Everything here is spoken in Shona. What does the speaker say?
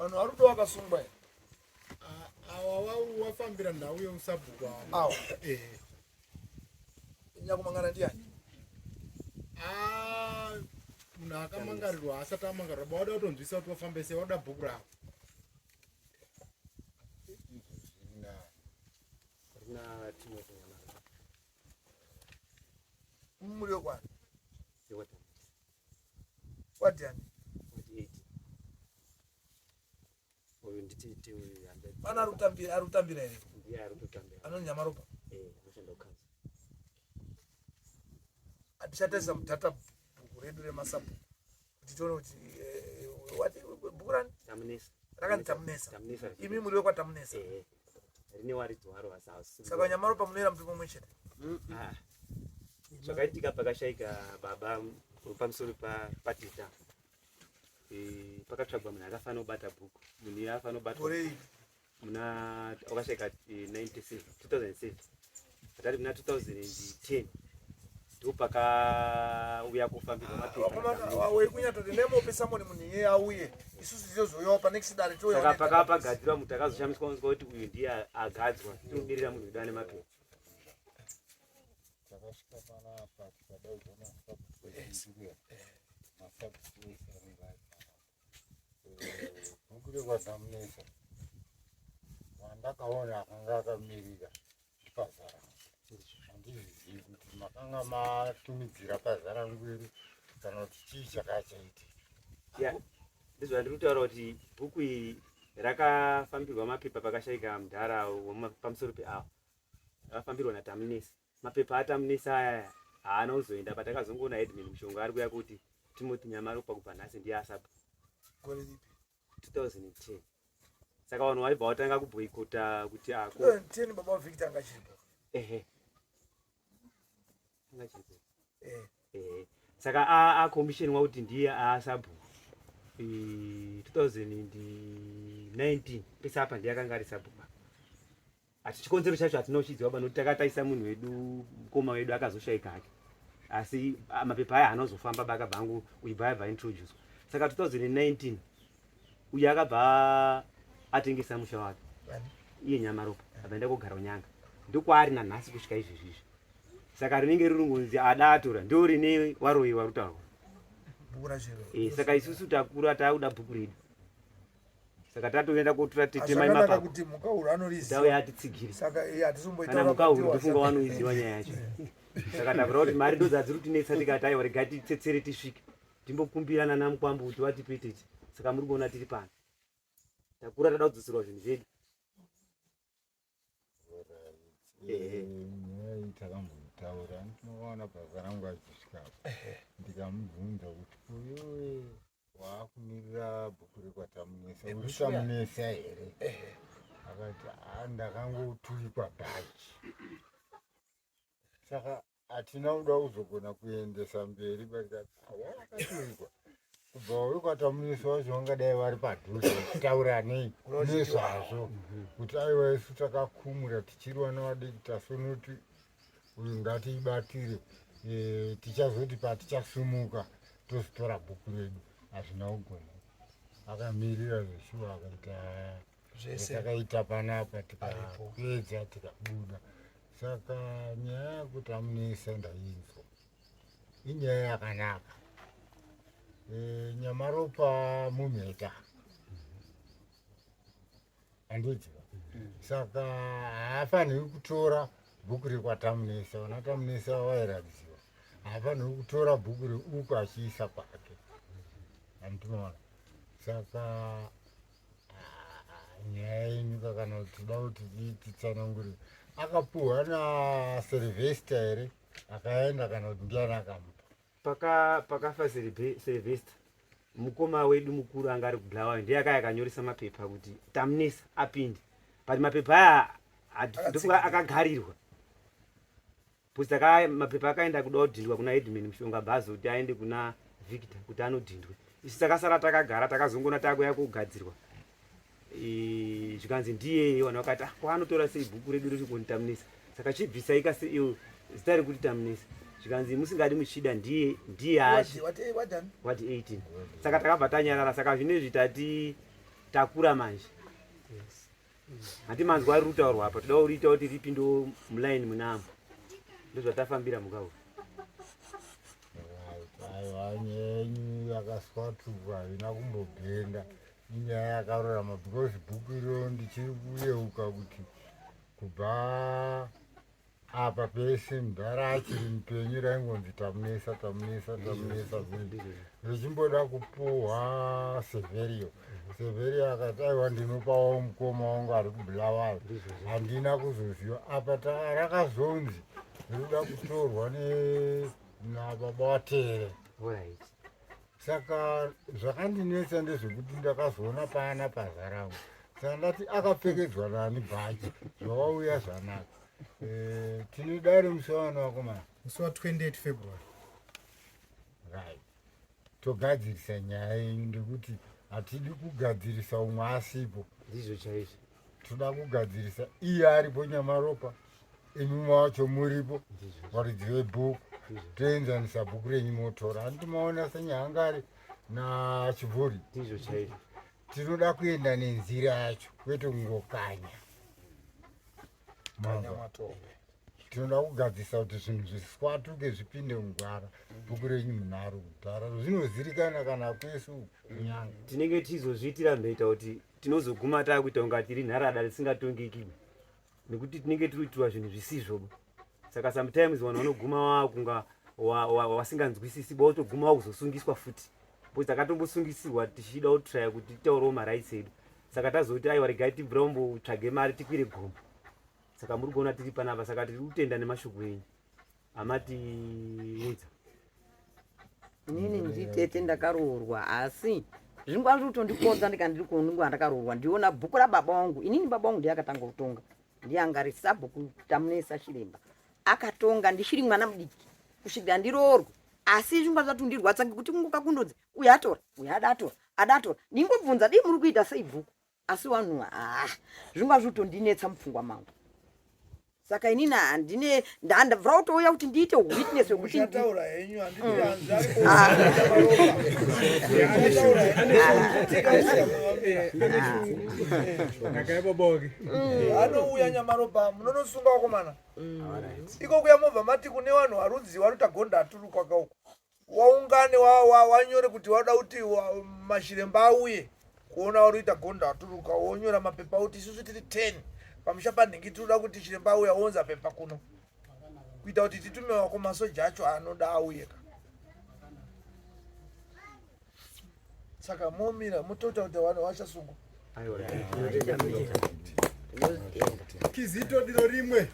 Vanhu vari kuda vakasungwa awa wafambira nhau yemusabhuku awa nyakumangana ndiani munhu akamangarirwa asati amangarirwa bauda kutonzwisa kuti wafambe sei wauda bhuku ravo muri wekwani wadiani pana arikutambira here anonyamaropa atichatesa mudhata bhuku redu remasabhuku kuti tione kuti bhuku rani rakanzi tamunesa imi muri wekwatamunesa saka nyamaropa munoera mupi pomwe chete zvakaitika pakashaika baba pamusoro patita pakatsvagwa munhu akafanira kubata bhuku munhu iye afanira kubata muna wakashaika 2007 patari muna 2010 ndo pakauya kufambirwa mapepa weikunyatoti ndemopesa moni munhu iye auye isusu tizozoyawo panext dare saka pakava pagadzirwa munhu akazoshamiswa kunzwa kuti uyu ndiye agadzwa tinomirira munhu uda nemapepa bhuku rekwatamunesa wandakaona akanga akamirira pazara handizvizivi kuti makanga matumidzira pazara ngwiri kana kuti chii chakachaitika ndizvo andiri kutaura kuti bhuku iyi rakafambirwa mapepa pakashaika mudhara pamusoro peavo rakafambirwa natamunesa mapepa atamunesa aya haana kuzoenda patakazongoona edmin mushonga ari kuya kuti timothy nyamaropa kubva nhasi ndiye asapo 2010 saka vanhu vaibva vatanga kubhoikota kuti ako 10 baba Victor angachiripo saka akomishenwa kuti ndiye asapo 2019 pesa apa ndiye akanga ari sapo ati chikonzero chacho hatinochidziwa bano kuti takataisa munhu wedu mukoma wedu akazoshaika hake asi mapepa aya anozofamba bakabva angu uibva introduce saka 2019 uye akabva atengesa musha wake iye nyamaropa abenda kugara unyanga ndokwaari nanhasi kusvika izvezvizvi saka rinenge riri ngunzi adatora ndo rine waroyiwa rutaurwa saka isusu takura taakuda bhuku redu saka tatoenda kotora tetema imapa kuti mukauru anoriziva yatitsigiri kana mukauru tofunga wanoiziva nyaya yacho saka takura kuti mari ndo dzadziri kutinetsa tikati aiwa regai titsetsere tisvike timbokumbirana namukwambo kuti watipeteti saka muri kuona tiri pano takura tada kudzoserwa zvinhu zvedu takambotaura ndinoona basa rangu achisvikapo ndikamubvunza kuti uyowe waakumirira bhuku rekwatamunesa uri tamunesa here akati ndakangoturikwa bhaji saka hatina kuda kuzogona kuendesa mberi bakati wakatoikwa kubva uri kwatamunesa wacho vangadai vari padhuze kutaura nei nezvazvo kuti aiwa isu takakumura tichirwa navadiki tasonoti uyu ngatiibatire tichazoti patichasumuka tozitora bhuku redu hazvina kugona akamirira zveshuwa akaita takaita panapa tikapedza tikabuda saka nyaya yakuti amunesa ndainzwa inyaya yakanaka nyamaropa mumheta handidziva saka haafaniri kutora bhuku rekwatamunesa vana tamunesa vairadziwa haafaniri kutora bhuku reuku achiisa kwake handinoona saka nyaya yenyuka kana kuti tida kuti titsanangurire akapuhwa naSylvester here akaenda kana kuti ndiani akamupa pakafa Sylvester mukoma wedu mukuru anga ari kubulawayo ndiye akaya akanyoresa mapepa kuti tamunesa apinde but mapepa aya ndofunga akagarirwa posi mapepa akaenda kuda kudhindwa kuna edmin mushonga bhazi kuti aende kuna Victor kuti anodhindwe isi takasara takagara takazongona takuya kugadzirwa zvikanzi ndiye vanhu vakati kwaanotora sei bhuku redu riri kunitamunesa saka chibvisaika seiwo zita rekuti tamunesa zvikanzi musingadi muchida ndiye achi wati 18 saka takabva tanyarara saka zvinezvi tati takura manje. Hati manzwa ari kutaurwa apa toda uriita kuti ripindo mulaini munamo. Ndozvatafambira mugawo. aiwa nyenyu yakaswatuka haina kumbogenda inyaya yakarorama because bhuku iro ndichiri kuyeuka kuti kubva apa pese mudhara achiri mupenyu raingonzi tamunesa richimboda kupuhwa Severio akati aiwa ndinopawo mukoma wangu ari kuBulawayo handina kuzoziva apa rakazonzi rinoda kutorwa nababa waTere. Saka zvakandinetsa ndezvekuti ndakazoona pana pazarangu saka ndati akapfekedzwa nani bhaji zvawauya zvanaka. Tine dare musi wano wakomana musi wa28 February. Right. Togadzirisa nyaya yenyu ndekuti hatidi kugadzirisa umwe asipo. Ndizvo chaizvo. Toda kugadzirisa iye aripo Nyamaropa, imwe wacho muripo, varidzi vebhuku. Toenzanisa bhuku renyu motora. Handiti maona senyahangari naChivhuri. Ndizvo chaizvo. Tinoda kuenda nenzira yacho kwete kungokanya. Tinoda kugadzirisa kuti zvinhu zviswatuke zvipinde mugwara. Bhuku renyu munharo kudhara zvinozivikanwa kana kwesu kunyanga. Tinenge tizozviitira mheta kuti tinozoguma takuita kunga tiri nharada risingatongeki. Nekuti tinenge tiriitwa zvinhu zvisizvo. Saka sometimes vanhu vanoguma wakunga wasinganzwisisi botoguma wakuzosungiswa futi. Bo takatombosungisiwa tichida kutraya kuti titaurawo marights edu. Saka tazoti aiwa regai tibvira kumbotsvage mari tikwire gombo. Saka muri kuona tiri panapa saka tiri kutenda nemashoko enyu. Amati udza. Inini nditete ndakaroorwa asi zvingwa zvotondikodza ndikandiri kuningwa ndakaroorwa ndiona bhuku rababa wangu. Inini baba wangu ndiye akatanga kutonga. Ndiangarisa bhuku tamunesa Chiremba. Akatonga ndichiri mwana mudiki kusvikira ndiroorwa asi zvingwa zvatondirwadza ngekuti kungoka kundodzi uyu atora uyu adatora ndingobvunza dii muri kuita sei bhuku asi wanhu zvingwa zvotondinetsa mupfungwa mangu. Saka inini handine ndandabvira kutouya kuti ndiite witness wekuti Muchataura henyu handiti anouya Nyamaropa munonosunga wakomana iko kuya mobva mati kune vanhu varunziwa rutagonda aturuka kauko waungane wanyore kuti wada kuti Mashiremba auye kuona waruita gonda aturuka wonyora mapepa kuti isusu tiri 10 pamusha panhingi tinoda kuti Chiremba auya onza pepa kuno kuita kuti titumewa kumasoja acho anoda auyeka. Saka momira mutota kuti vanhu vachasungwa Aiwa. Kizito diro rimwe.